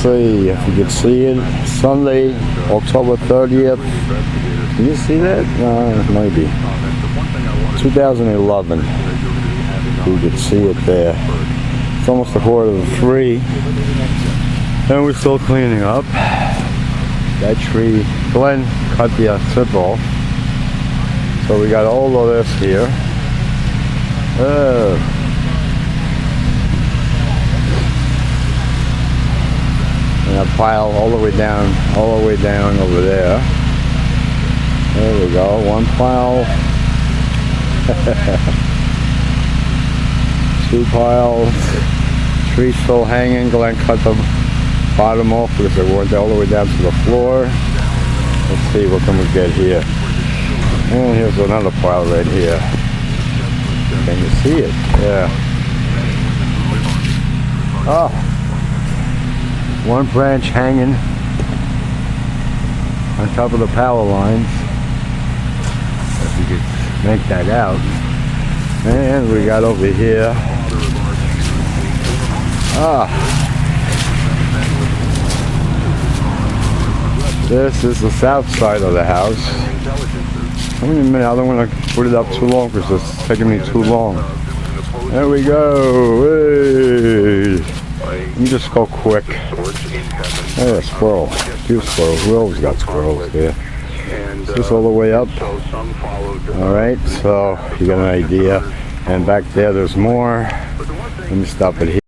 see if you can see it. Sunday, October 30th. Can you see that? Maybe. 2011. You can see it there. It's almost 2:45. And we're still cleaning up. That tree, Glenn cut the tip off. So we got all of this here. And a pile all the way down over there. There we go, one pile. 2 piles. Tree still hanging. Glenn cut the bottom off because it went all the way down to the floor. Let's see, what can we get here? And here's another pile right here. Can you see it? Yeah. Oh. One branch hanging on top of the power lines. If you could make that out. And we got over here. This is the south side of the house. Wait a minute, I don't want to put it up too long because it's taking me too long. There we go. Hey. Let me just go quick. Hey, a squirrel. 2 squirrels. We always got squirrels here. Is this all the way up? Alright, so you got an idea. And back there's more. Let me stop it here.